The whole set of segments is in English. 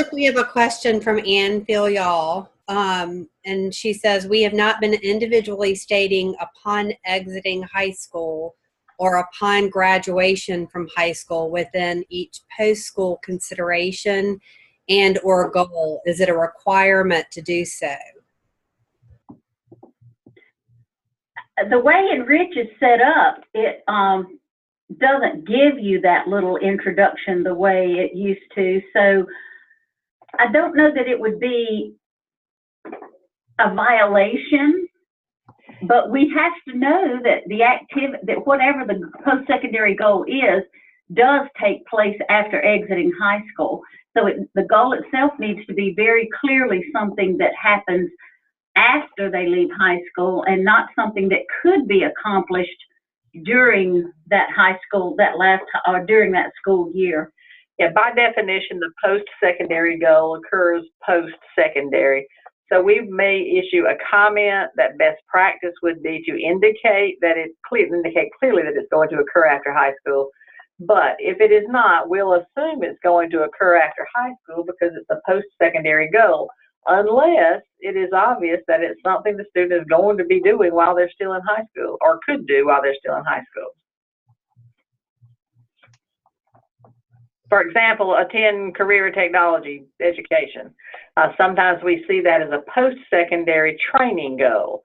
like we have a question from Ann Filial, and she says, we have not been individually stating upon exiting high school or upon graduation from high school within each post-school consideration and or goal. Is it a requirement to do so? The way Enrich is set up, it doesn't give you that little introduction the way it used to. So I don't know that it would be a violation, but we have to know that that whatever the post-secondary goal is, does take place after exiting high school. So the goal itself needs to be very clearly something that happens after they leave high school and not something that could be accomplished during that during that school year. Yeah, by definition, the post-secondary goal occurs post-secondary. So we may issue a comment that best practice would be to indicate clearly that it's going to occur after high school. But if it is not, we'll assume it's going to occur after high school because it's a post-secondary goal, unless it is obvious that it's something the student is going to be doing while they're still in high school, or could do while they're still in high school. For example, attend career technology education. Sometimes we see that as a post-secondary training goal,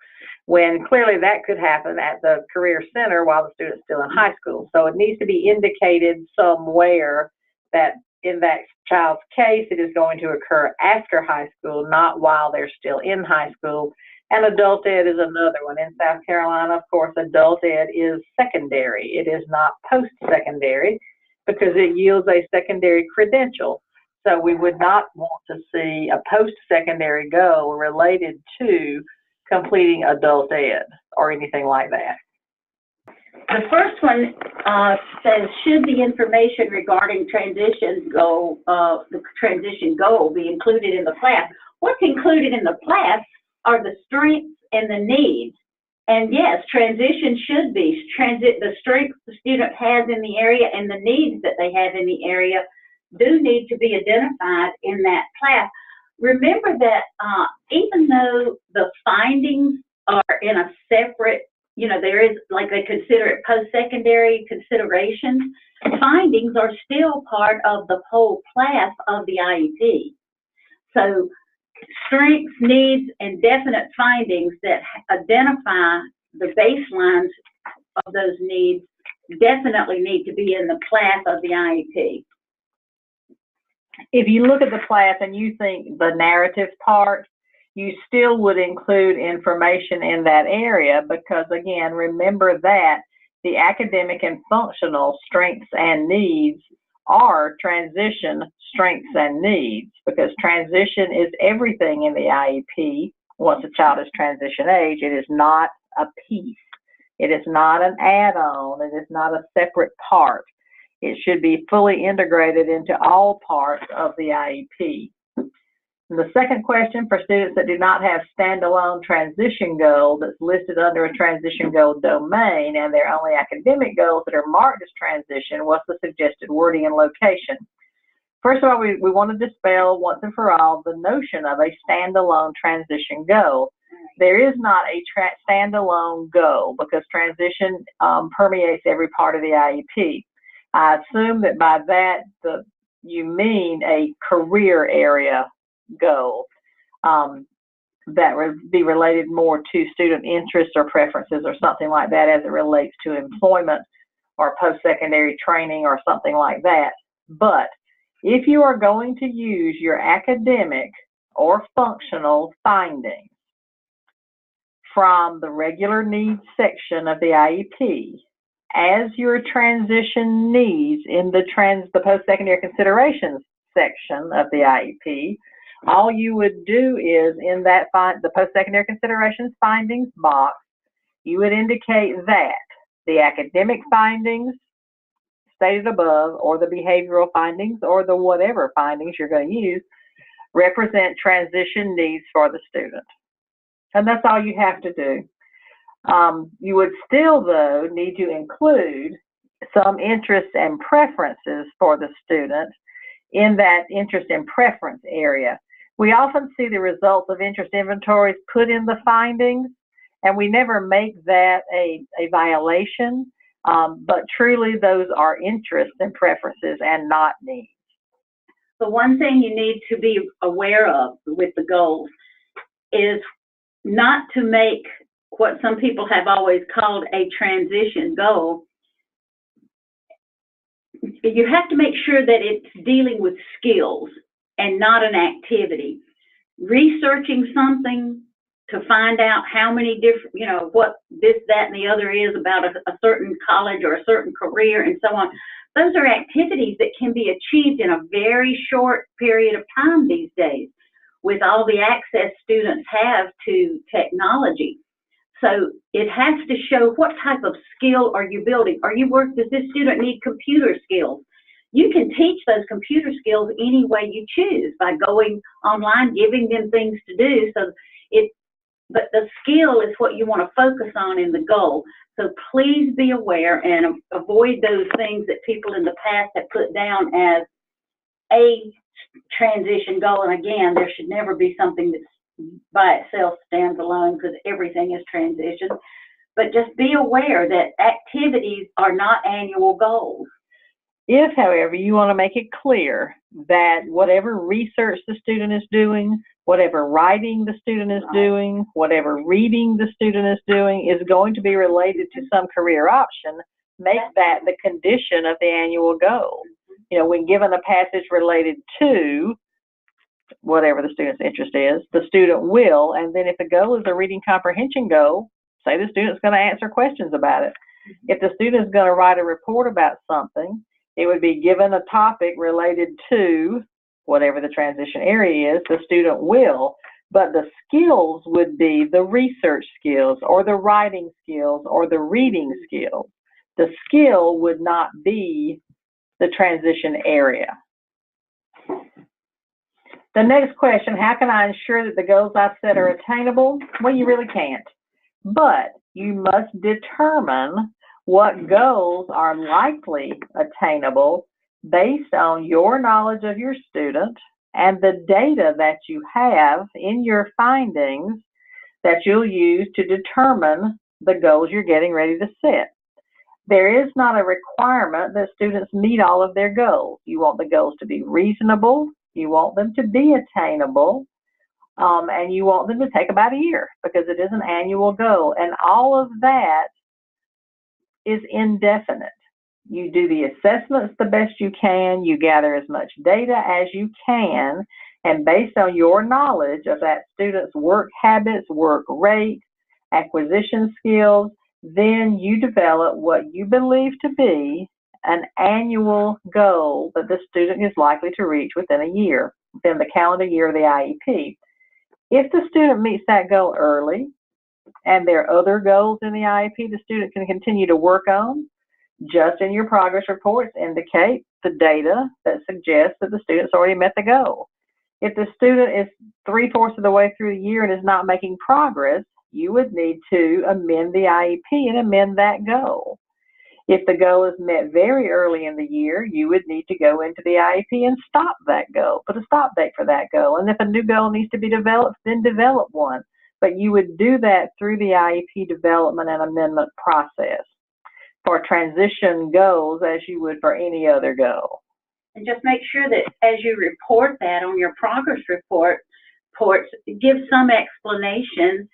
when clearly that could happen at the career center while the student's still in high school. So it needs to be indicated somewhere that in that child's case, it is going to occur after high school, not while they're still in high school. And adult ed is another one. In South Carolina, of course, adult ed is secondary. It is not post-secondary because it yields a secondary credential. So we would not want to see a post-secondary goal related to completing adult ed or anything like that. The first one says, should the information regarding the transition goal be included in the class? What's included in the class are the strengths and the needs. And yes, transition should be the strengths the student has in the area and the needs that they have in the area do need to be identified in that class. Remember that even though the findings are in a separate, there is, like, they consider it post-secondary considerations, findings are still part of the whole class of the IEP. So strengths, needs, and definite findings that identify the baselines of those needs definitely need to be in the class of the IEP. If you look at the class and you think the narrative part, you still would include information in that area because, again, remember that the academic and functional strengths and needs are transition strengths and needs, because transition is everything in the IEP. Once a child is transition age, it is not a piece. It is not an add-on. It is not a separate part. It should be fully integrated into all parts of the IEP. And the second question, for students that do not have standalone transition goal that's listed under a transition goal domain and their only academic goals that are marked as transition, what's the suggested wording and location? First of all, we want to dispel once and for all the notion of a standalone transition goal. There is not a standalone goal because transition permeates every part of the IEP. I assume that by that you mean a career area goal that would be related more to student interests or preferences or something like that as it relates to employment or post-secondary training or something like that. But if you are going to use your academic or functional findings from the regular needs section of the IEP as your transition needs in the post-secondary considerations section of the IEP, all you would do is in that the post-secondary considerations findings box, you would indicate that the academic findings stated above or the behavioral findings or the whatever findings you're going to use represent transition needs for the student. And that's all you have to do. You would still, though, need to include some interests and preferences for the student in that interest and preference area. We often see the results of interest inventories put in the findings, and we never make that a violation, but truly those are interests and preferences and not needs. The one thing you need to be aware of with the goals is not to make what some people have always called a transition goal. You have to make sure that it's dealing with skills and not an activity. Researching something to find out how many different, what this, that, and the other is about a certain college or a certain career and so on. Those are activities that can be achieved in a very short period of time these days with all the access students have to technology. So it has to show what type of skill are you building. Does this student need computer skills? You can teach those computer skills any way you choose by going online, giving them things to do. But the skill is what you want to focus on in the goal. So please be aware and avoid those things that people in the past have put down as a transition goal. And again, there should never be something that's by itself stands alone, because everything is transition. But just be aware that activities are not annual goals. If, however, you want to make it clear that whatever research the student is doing, whatever writing the student is doing, whatever reading the student is doing is going to be related to some career option, make that the condition of the annual goal. When given a passage related to whatever the student's interest is, the student will, and then if the goal is a reading comprehension goal, say the student's going to answer questions about it. If the student is going to write a report about something, it would be given a topic related to whatever the transition area is, the student will, but the skills would be the research skills or the writing skills or the reading skills. The skill would not be the transition area. The next question, how can I ensure that the goals I've set are attainable? Well, you really can't, but you must determine what goals are likely attainable based on your knowledge of your student and the data that you have in your findings that you'll use to determine the goals you're getting ready to set. There is not a requirement that students meet all of their goals. You want the goals to be reasonable, you want them to be attainable, and you want them to take about a year because it is an annual goal. And all of that is indefinite. You do the assessments the best you can, you gather as much data as you can, and based on your knowledge of that student's work habits, work rate, acquisition skills, then you develop what you believe to be an annual goal that the student is likely to reach within a year, within the calendar year of the IEP. If the student meets that goal early, and there are other goals in the IEP the student can continue to work on, just in your progress reports indicate the data that suggests that the student's already met the goal. If the student is 3/4 of the way through the year and is not making progress, you would need to amend the IEP and amend that goal. If the goal is met very early in the year, you would need to go into the IEP and stop that goal, put a stop date for that goal. And if a new goal needs to be developed, then develop one. But you would do that through the IEP development and amendment process for transition goals as you would for any other goal. And just make sure that as you report that on your progress reports, give some explanation,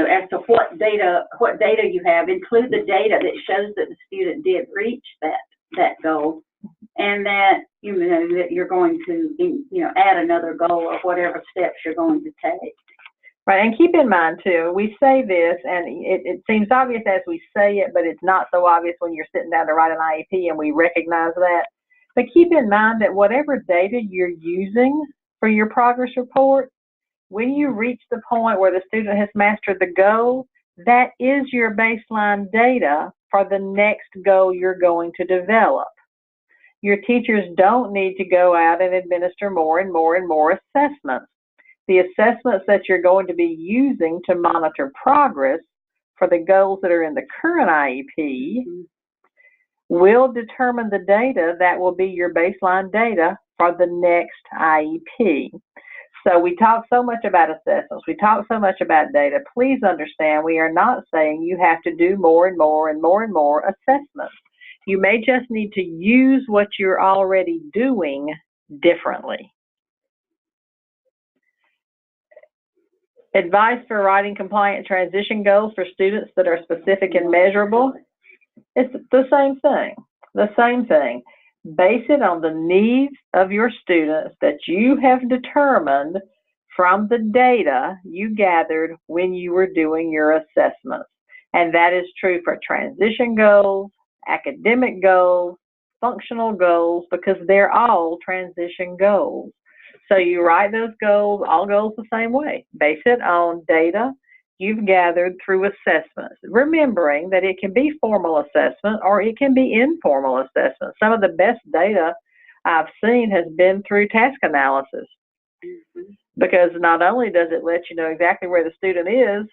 as to what data you have. Include the data that shows that the student did reach that goal, and that that you're going to add another goal or whatever steps you're going to take. Right, and keep in mind too, we say this, and it seems obvious as we say it, but it's not so obvious when you're sitting down to write an IEP, and we recognize that. But keep in mind that whatever data you're using for your progress report, when you reach the point where the student has mastered the goal, that is your baseline data for the next goal you're going to develop. Your teachers don't need to go out and administer more and more and more assessments. The assessments that you're going to be using to monitor progress for the goals that are in the current IEP will determine the data that will be your baseline data for the next IEP. So we talk so much about assessments. We talk so much about data. Please understand, we are not saying you have to do more and more and more and more assessments. You may just need to use what you're already doing differently. Advice for writing compliant transition goals for students that are specific and measurable. It's the same thing. The same thing. Base it on the needs of your students that you have determined from the data you gathered when you were doing your assessments. And that is true for transition goals, academic goals, functional goals, because they're all transition goals. So you write those goals, all goals the same way. Base it on data you've gathered through assessments, remembering that it can be formal assessment or it can be informal assessment. Some of the best data I've seen has been through task analysis, because not only does it let you know exactly where the student is,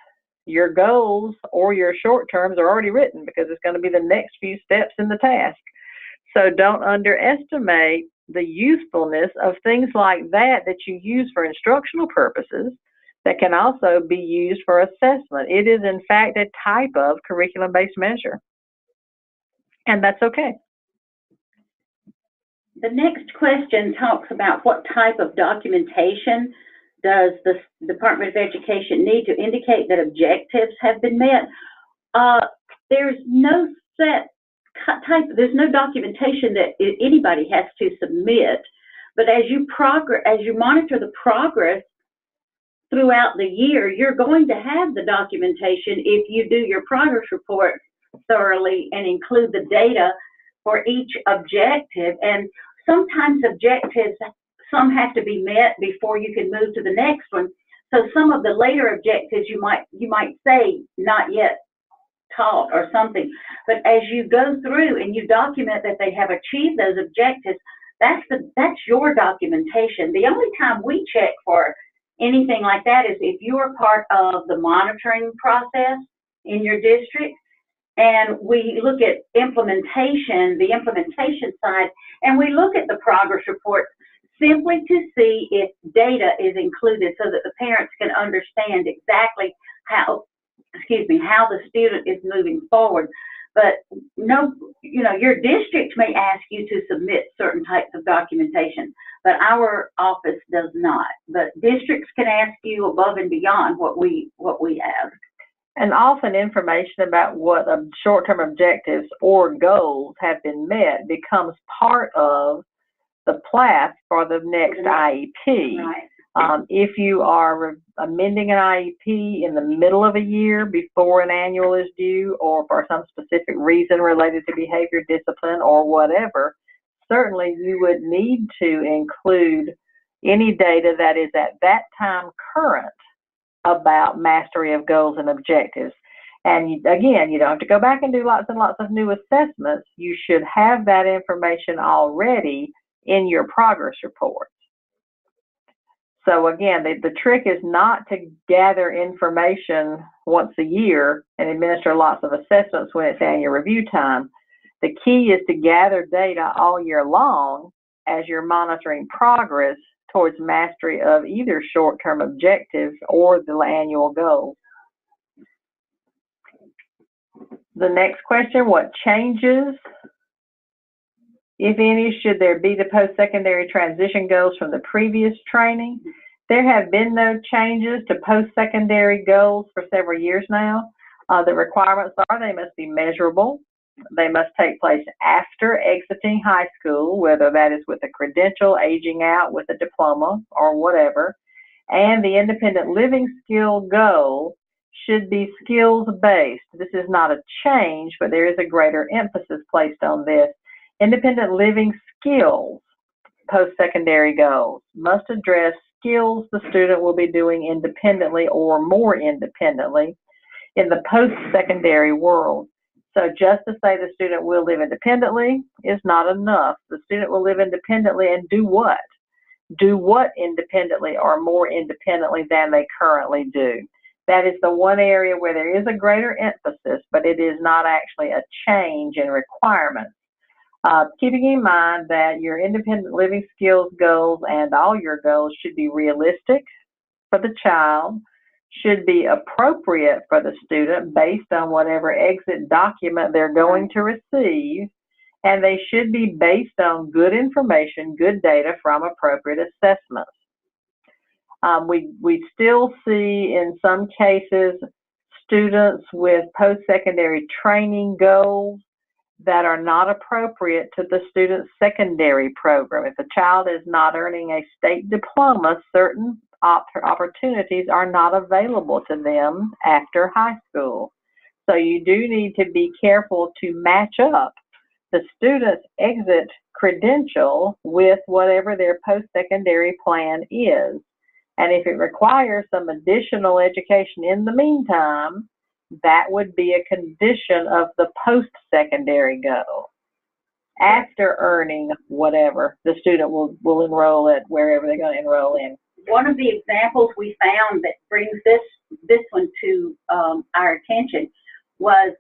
your goals or your short terms are already written because it's going to be the next few steps in the task. So don't underestimate the usefulness of things like that you use for instructional purposes that can also be used for assessment. It is, in fact, a type of curriculum-based measure, and that's okay. The next question talks about what type of documentation does the Department of Education need to indicate that objectives have been met. There's no set type, there's no documentation that anybody has to submit, but as you monitor the progress throughout the year, you're going to have the documentation if you do your progress report thoroughly and include the data for each objective. And sometimes objectives, some have to be met before you can move to the next one. So some of the later objectives you might say not yet taught or something, but as you go through and you document that they have achieved those objectives, that's your documentation. The only time we check for anything like that is if you are part of the monitoring process in your district, and we look at implementation, the implementation side, and we look at the progress report simply to see if data is included so that the parents can understand exactly how the student is moving forward. But no, your district may ask you to submit certain types of documentation, but our office does not. But districts can ask you above and beyond what we ask. And often information about what short-term objectives or goals have been met becomes part of the PLAF for the next IEP. Right. If you are amending an IEP in the middle of a year before an annual is due, or for some specific reason related to behavior discipline or whatever, certainly you would need to include any data that is at that time current about mastery of goals and objectives. And again, you don't have to go back and do lots and lots of new assessments. You should have that information already in your progress report. So again, the trick is not to gather information once a year and administer lots of assessments when it's annual review time. The key is to gather data all year long as you're monitoring progress towards mastery of either short-term objectives or the annual goals. The next question, what changes, if any, should there be to post-secondary transition goals from the previous training? There have been no changes to post-secondary goals for several years now. The requirements are they must be measurable. They must take place after exiting high school, whether that is with a credential, aging out with a diploma, or whatever. And the independent living skill goal should be skills-based. This is not a change, but there is a greater emphasis placed on this. Independent living skills, post-secondary goals, must address skills the student will be doing independently or more independently in the post-secondary world. So just to say the student will live independently is not enough. The student will live independently and do what? Do what independently or more independently than they currently do? That is the one area where there is a greater emphasis, but it is not actually a change in requirements. Keeping in mind that your independent living skills goals and all your goals should be realistic for the child, should be appropriate for the student based on whatever exit document they're going to receive, and they should be based on good information, good data from appropriate assessments. We still see in some cases students with post-secondary training goals that are not appropriate to the student's secondary program. If a child is not earning a state diploma, certain opportunities are not available to them after high school. So you do need to be careful to match up the student's exit credential with whatever their post-secondary plan is. And if it requires some additional education in the meantime, that would be a condition of the post-secondary goal. After earning whatever, the student will enroll at wherever they're going to enroll in. One of the examples we found that brings this one to our attention was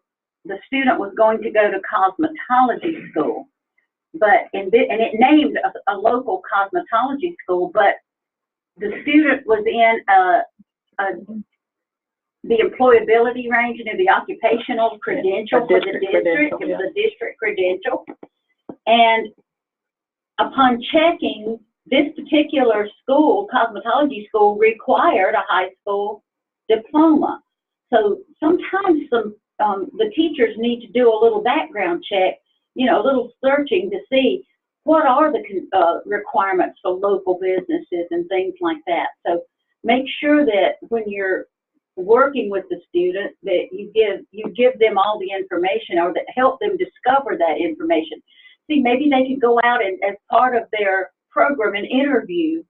the student was going to go to cosmetology school, and it named a local cosmetology school, but the student was in the employability range, the occupational credential for the district. It was a district credential. And upon checking, this particular school, cosmetology school, required a high school diploma. So sometimes the teachers need to do a little background check, a little searching to see what are the requirements for local businesses and things like that. So make sure that when you're working with the student that you give them all the information, or that help them discover that information. See, maybe they could go out and, as part of their program, and interview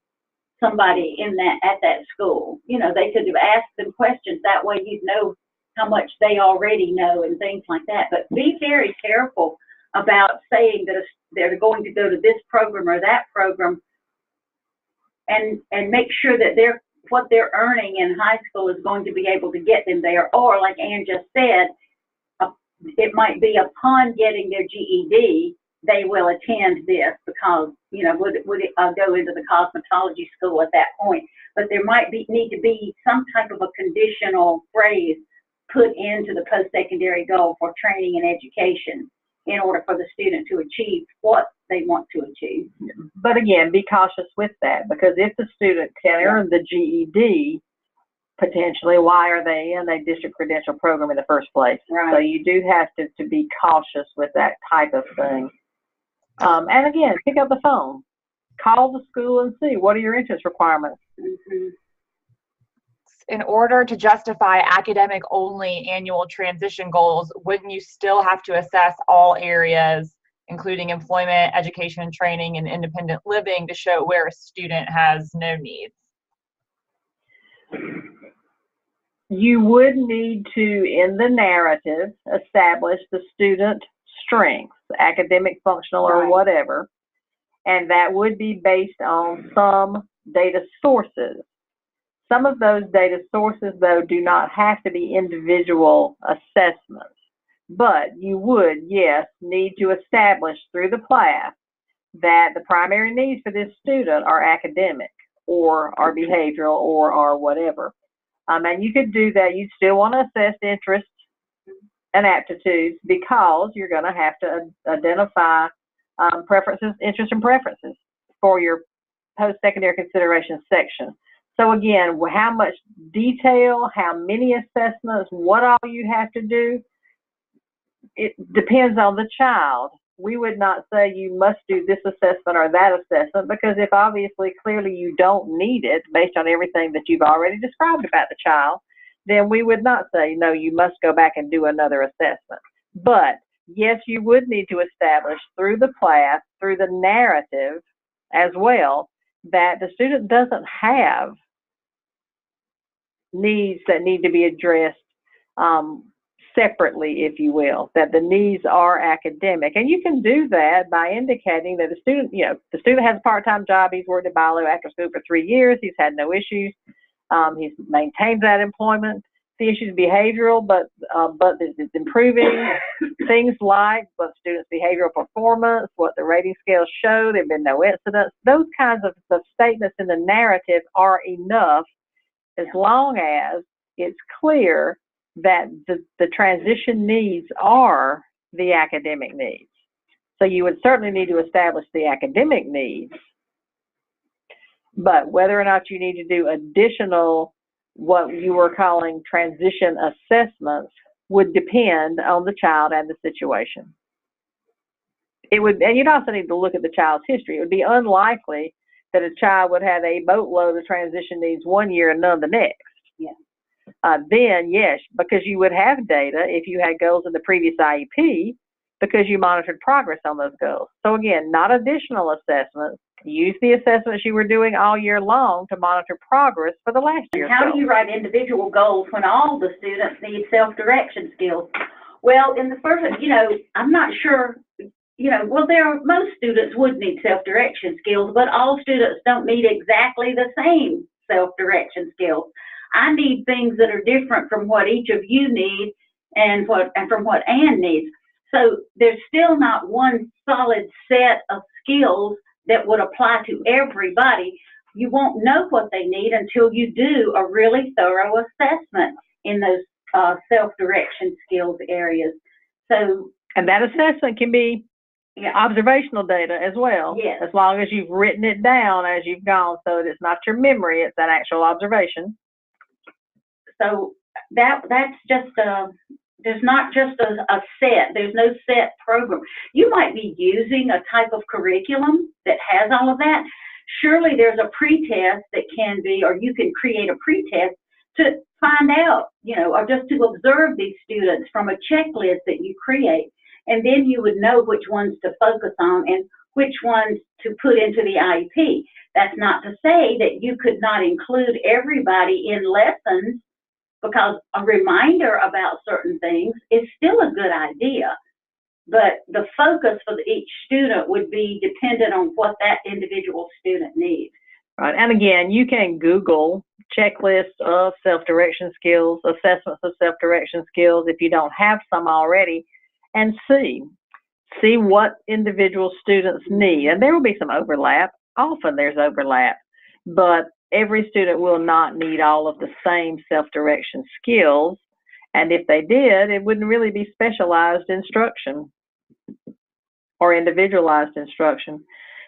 somebody at that school. They could have asked them questions. That way you'd know how much they already know and things like that. But be very careful about saying that they're going to go to this program or that program, and make sure that what they're earning in high school is going to be able to get them there. Or, like Ann just said, it might be upon getting their GED, they will attend this because, would it go into the cosmetology school at that point. But there might need to be some type of a conditional phrase put into the post-secondary goal for training and education in order for the student to achieve what they want to achieve. But again, be cautious with that, because if the student can earn the GED, potentially, why are they in a district credential program in the first place? Right. So you do have to be cautious with that type of thing. And again, pick up the phone, call the school and see what are your interest requirements. Mm-hmm. In order to justify academic only annual transition goals, wouldn't you still have to assess all areas, including employment, education, training, and independent living, to show where a student has no needs? You would need to, in the narrative, establish the student strengths, academic, functional, or whatever, and that would be based on some data sources. Some of those data sources, though, do not have to be individual assessments, but you would, yes, need to establish through the class that the primary needs for this student are academic or are behavioral or are whatever. And you could do that. You'd still want to assess interests and aptitudes, because you're going to have to identify preferences, interests, and preferences for your post-secondary consideration section. So again, how much detail, how many assessments, what all you have to do, it depends on the child. We would not say you must do this assessment or that assessment, because if obviously clearly you don't need it based on everything that you've already described about the child, then we would not say, no, you must go back and do another assessment. But yes, you would need to establish through the class, through the narrative as well, that the student doesn't have needs that need to be addressed separately, if you will, that the needs are academic. And you can do that by indicating that the student, the student has a part-time job, he's worked at BILO after school for 3 years, he's had no issues, he's maintained that employment, the issue's behavioral, but it's improving. Things like what students' behavioral performance, what the rating scales show, there have been no incidents. Those kinds of statements in the narrative are enough, as long as it's clear that the transition needs are the academic needs. So you would certainly need to establish the academic needs, but whether or not you need to do additional, what you were calling transition assessments, would depend on the child and the situation. It would, and you'd also need to look at the child's history. It would be unlikely that a child would have a boatload of transition needs one year and none the next. Yeah. Then, yes, because you would have data if you had goals in the previous IEP, because you monitored progress on those goals. So again, not additional assessments. Use the assessments you were doing all year long to monitor progress for the last year. How do you write individual goals when all the students need self-direction skills? Well, in the first, I'm not sure, most students would need self-direction skills, but all students don't need exactly the same self-direction skills. I need things that are different from what each of you need and from what Ann needs. So there's still not one solid set of skills that would apply to everybody. You won't know what they need until you do a really thorough assessment in those self-direction skills areas. So, and that assessment can be observational data as well, yes, as long as you've written it down as you've gone, so that it's not your memory, it's an actual observation. So that's just there's not just a set, there's no set program. You might be using a type of curriculum that has all of that. Surely there's a pretest that can be, or you can create a pretest to find out, or just to observe these students from a checklist that you create. And then you would know which ones to focus on and which ones to put into the IEP. That's not to say that you could not include everybody in lessons, because a reminder about certain things is still a good idea. But the focus for each student would be dependent on what that individual student needs. Right, and again, you can Google checklists of self-direction skills, assessments of self-direction skills, if you don't have some already, and see what individual students need. And there will be some overlap. Often there's overlap, but every student will not need all of the same self-direction skills. And if they did, it wouldn't really be specialized instruction or individualized instruction.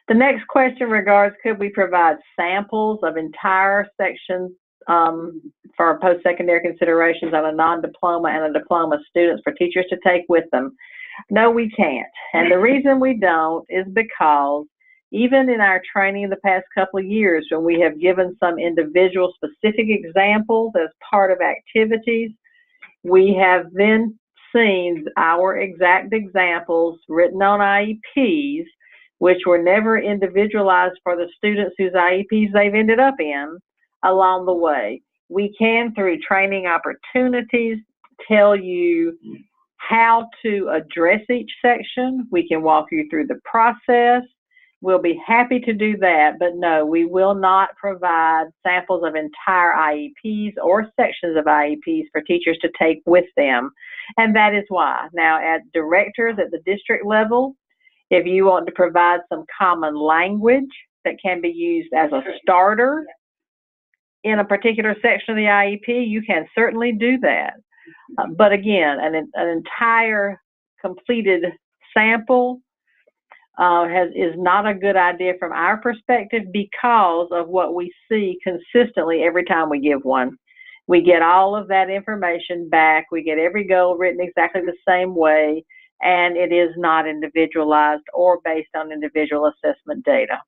The next question regards, could we provide samples of entire sections for post-secondary considerations on a non-diploma and a diploma students for teachers to take with them? No, we can't. And the reason we don't is because even in our training in the past couple of years, when we have given some individual specific examples as part of activities, we have then seen our exact examples written on IEPs, which were never individualized for the students whose IEPs they've ended up in along the way. We can, through training opportunities, tell you how to address each section. We can walk you through the process. We'll be happy to do that, but no, we will not provide samples of entire IEPs or sections of IEPs for teachers to take with them. And that is why. Now, at directors at the district level, if you want to provide some common language that can be used as a starter in a particular section of the IEP, you can certainly do that. But again, an entire completed sample is not a good idea from our perspective, because of what we see consistently every time we give one. We get all of that information back. We get every goal written exactly the same way, and it is not individualized or based on individual assessment data.